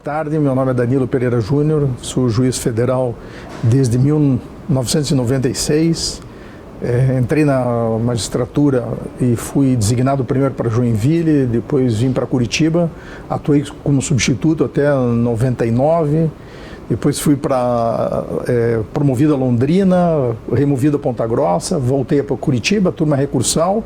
tarde, meu nome é Danilo Pereira Júnior, sou juiz federal desde 1996. Entrei na magistratura e fui designado primeiro para Joinville, depois vim para Curitiba, atuei como substituto até 99, depois fui promovido a Londrina, removido a Ponta Grossa, voltei para Curitiba, turma recursal,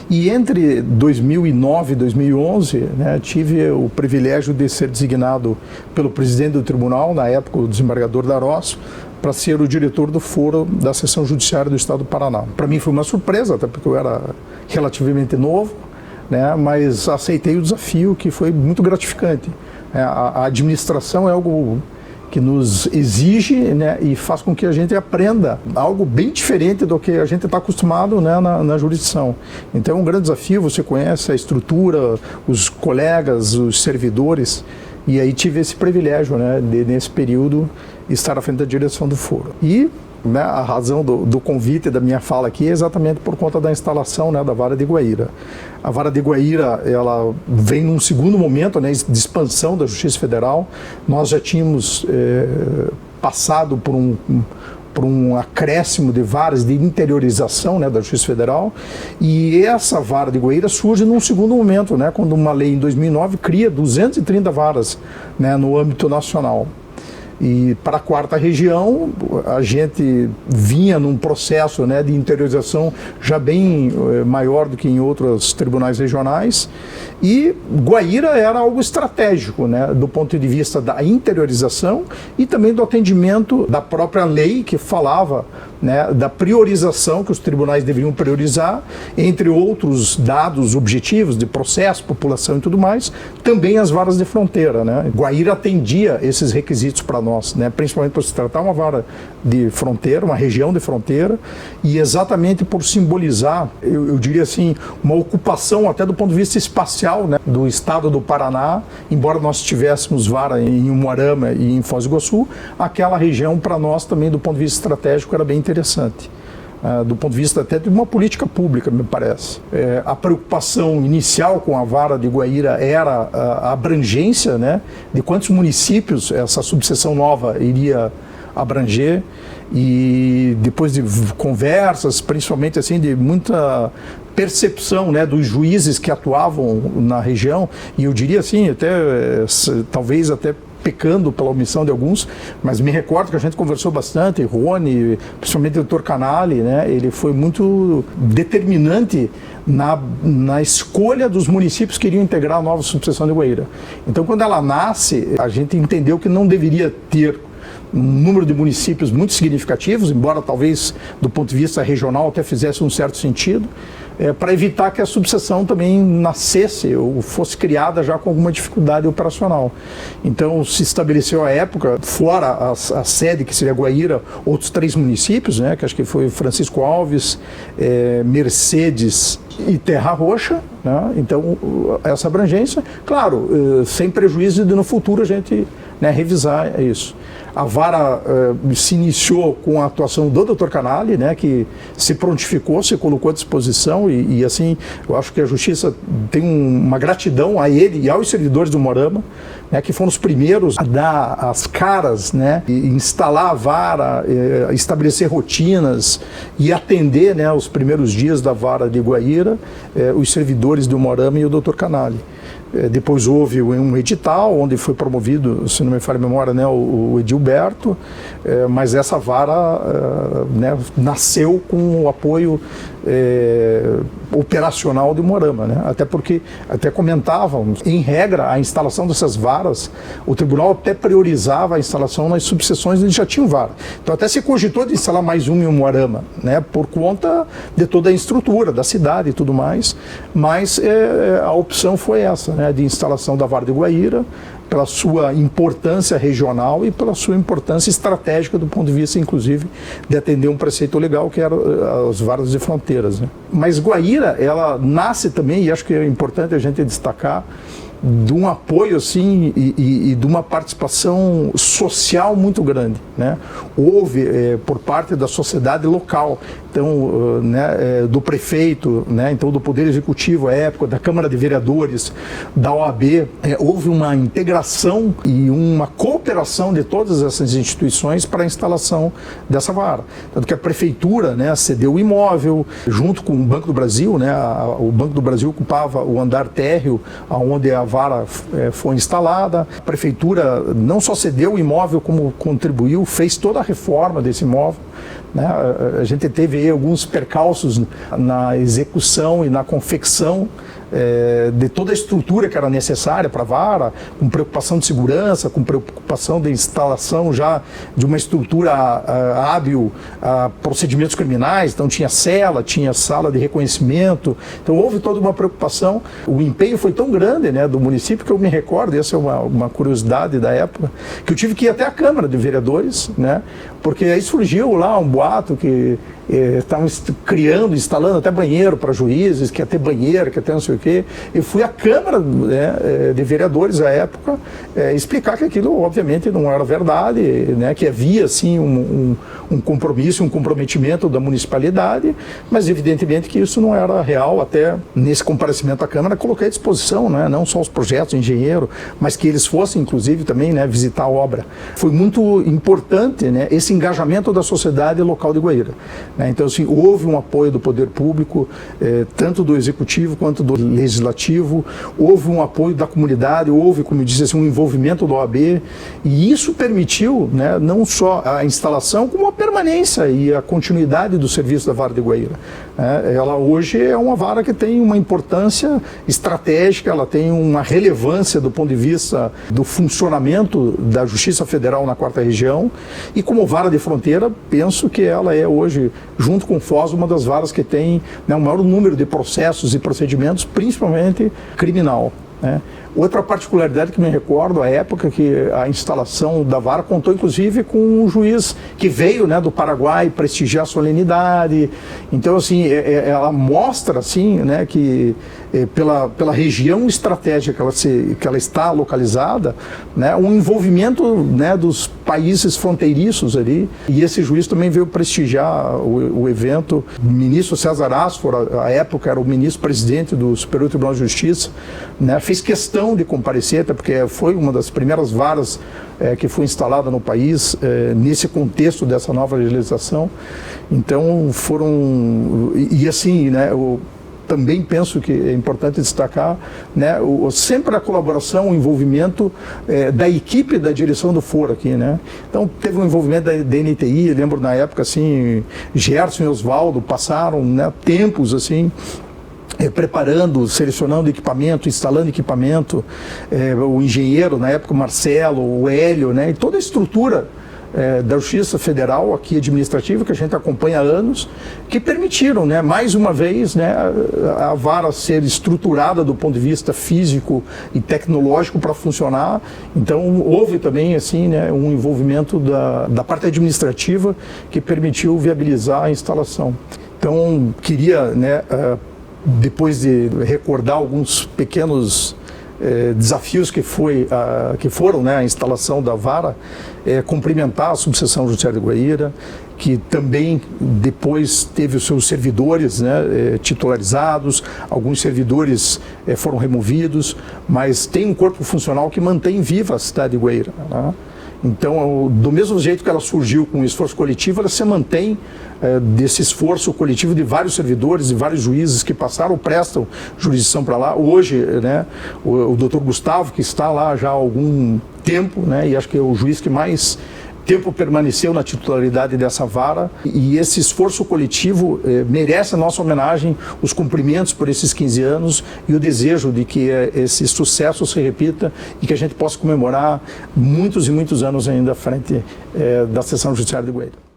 e entre 2009 e 2011, tive o privilégio de ser designado pelo presidente do tribunal, na época o desembargador Darós, para ser o diretor do foro da seção judiciária do estado do Paraná. Para mim foi uma surpresa, até porque eu era relativamente novo, mas aceitei o desafio, que foi muito gratificante. A administração é algo que nos exige, e faz com que a gente aprenda algo bem diferente do que a gente está acostumado, na jurisdição. Então é um grande desafio, você conhece a estrutura, os colegas, os servidores, e aí tive esse privilégio, de nesse período estar à frente da direção do foro. E a razão do convite da minha fala aqui é exatamente por conta da instalação, da Vara de Guaíra. A Vara de Guaíra, ela vem num segundo momento, de expansão da Justiça Federal. Nós já tínhamos passado por um acréscimo de varas de interiorização, da Justiça Federal, e essa Vara de Guaíra surge num segundo momento, quando uma lei em 2009 cria 230 varas, no âmbito nacional. E para a quarta região, a gente vinha num processo, de interiorização já bem maior do que em outros tribunais regionais, e Guaíra era algo estratégico, do ponto de vista da interiorização e também do atendimento da própria lei, que falava da priorização que os tribunais deveriam priorizar, entre outros dados objetivos de processo, população e tudo mais, também as varas de fronteira. Guaíra atendia esses requisitos para nós, principalmente por se tratar uma vara de fronteira, uma região de fronteira, e exatamente por simbolizar, eu diria assim, uma ocupação até do ponto de vista espacial, do estado do Paraná, embora nós tivéssemos vara em Umuarama e em Foz do Iguaçu, aquela região para nós também do ponto de vista estratégico era bem interessante. Do ponto de vista até de uma política pública, me parece. A preocupação inicial com a Vara de Guaíra era a abrangência, de quantos municípios essa subseção nova iria abranger, e depois de conversas, principalmente assim, de muita percepção, dos juízes que atuavam na região, e eu diria assim, até talvez até pecando pela omissão de alguns, mas me recordo que a gente conversou bastante, Rony, principalmente o doutor Canali, ele foi muito determinante na escolha dos municípios que iriam integrar a nova subseção de Guaíra. Então, quando ela nasce, a gente entendeu que não deveria ter um número de municípios muito significativos, embora talvez do ponto de vista regional até fizesse um certo sentido, para evitar que a subseção também nascesse ou fosse criada já com alguma dificuldade operacional. Então se estabeleceu à época, fora a sede que seria Guaíra, outros 3 municípios, que acho que foi Francisco Alves, Mercedes e Terra Roxa, então essa abrangência, claro, sem prejuízo de no futuro a gente revisar isso. A Vara se iniciou com a atuação do Dr. Canali, que se prontificou, se colocou à disposição e assim, eu acho que a Justiça tem uma gratidão a ele e aos servidores do Umuarama, que foram os primeiros a dar as caras, e instalar a Vara, estabelecer rotinas e atender, os primeiros dias da Vara de Guaíra, os servidores do Umuarama e o Dr. Canali. Depois houve um edital, onde foi promovido, se não me falha a memória, o Edilberto, mas essa vara nasceu com o apoio operacional de Umuarama, até porque, até comentávamos, em regra, a instalação dessas varas, o tribunal até priorizava a instalação nas subseções onde já tinham vara. Então até se cogitou de instalar mais um em Umuarama, por conta de toda a estrutura da cidade e tudo mais, mas a opção foi essa, de instalação da Vara de Guaíra, pela sua importância regional e pela sua importância estratégica do ponto de vista, inclusive, de atender um preceito legal, que eram as varas de fronteiras. Mas Guaíra, ela nasce também, e acho que é importante a gente destacar, de um apoio assim e de uma participação social muito grande, né? Houve por parte da sociedade local, então, né, do prefeito, né, então do Poder Executivo à época, da Câmara de Vereadores, da OAB, houve uma integração e uma cooperação de todas essas instituições para a instalação dessa vara. Tanto que a prefeitura, né, cedeu o imóvel junto com o Banco do Brasil, né, o Banco do Brasil ocupava o andar térreo onde a vara foi instalada. A prefeitura não só cedeu o imóvel, como contribuiu, fez toda a reforma desse imóvel, né? A gente teve aí alguns percalços na execução e na confecção de toda a estrutura que era necessária para a vara, com preocupação de segurança, com preocupação de instalação já de uma estrutura hábil a procedimentos criminais. Então tinha cela, tinha sala de reconhecimento, então houve toda uma preocupação. O empenho foi tão grande, né, do município, que eu me recordo, essa é uma curiosidade da época, que eu tive que ir até a Câmara de Vereadores, né, porque aí surgiu lá um boato que estavam criando, instalando até banheiro para juízes, que ia ter banheiro, que ia ter não sei o quê. Eu fui à Câmara, né, de Vereadores à época explicar que aquilo obviamente não era verdade, né, que havia sim um compromisso, um comprometimento da municipalidade, mas evidentemente que isso não era real. Até nesse comparecimento à Câmara coloquei à disposição, né, não só os projetos, engenheiro, mas que eles fossem inclusive também, né, visitar a obra. Foi muito importante, né, esse engajamento da sociedade local de Guaíra. Então, assim, houve um apoio do poder público, tanto do executivo quanto do legislativo, houve um apoio da comunidade, houve, como eu disse, assim, um envolvimento da OAB, e isso permitiu, né, não só a instalação, como a permanência e a continuidade do serviço da Vara de Guaíra. Ela hoje é uma vara que tem uma importância estratégica, ela tem uma relevância do ponto de vista do funcionamento da Justiça Federal na 4ª Região, e como vara de fronteira, penso que ela é hoje, junto com o Foz, uma das varas que tem, né, o maior número de processos e procedimentos, principalmente criminal, né? Outra particularidade que me recordo, a época que a instalação da vara contou inclusive com um juiz que veio, né, do Paraguai prestigiar a solenidade. Então, assim, ela mostra, assim, né, que pela região estratégica que ela está localizada, né, um envolvimento, né, dos países fronteiriços ali. E esse juiz também veio prestigiar o evento. O ministro César Asfor, à época era o ministro-presidente do Superior Tribunal de Justiça, né, fez questão de comparecer, até porque foi uma das primeiras varas que foi instalada no país nesse contexto dessa nova legislação. Então foram, e assim, né, eu também penso que é importante destacar, né, sempre a colaboração, o envolvimento da equipe da direção do foro aqui, né? Então teve um envolvimento da NTI, lembro na época, assim, Gerson e Oswaldo passaram, né, tempos assim, preparando, selecionando equipamento, instalando equipamento, o engenheiro, na época, o Marcelo, o Hélio, né, e toda a estrutura da Justiça Federal aqui administrativa, que a gente acompanha há anos, que permitiram, né, mais uma vez, né, a vara ser estruturada do ponto de vista físico e tecnológico para funcionar. Então houve também, assim, né, um envolvimento da parte administrativa que permitiu viabilizar a instalação. Então queria, né, depois de recordar alguns pequenos desafios que foram, né, a instalação da vara, cumprimentar a subseção judiciária de Guaíra, que também depois teve os seus servidores, né, titularizados, alguns servidores foram removidos, mas tem um corpo funcional que mantém viva a cidade de Guaíra, né? Então, do mesmo jeito que ela surgiu com o esforço coletivo, ela se mantém desse esforço coletivo de vários servidores e vários juízes que passaram, prestam jurisdição para lá. Hoje, né, o doutor Gustavo, que está lá já há algum tempo, né, e acho que é o juiz que mais tempo permaneceu na titularidade dessa vara, e esse esforço coletivo merece a nossa homenagem, os cumprimentos por esses 15 anos e o desejo de que esse sucesso se repita e que a gente possa comemorar muitos e muitos anos ainda à frente da Seção Judiciária de Guaíra.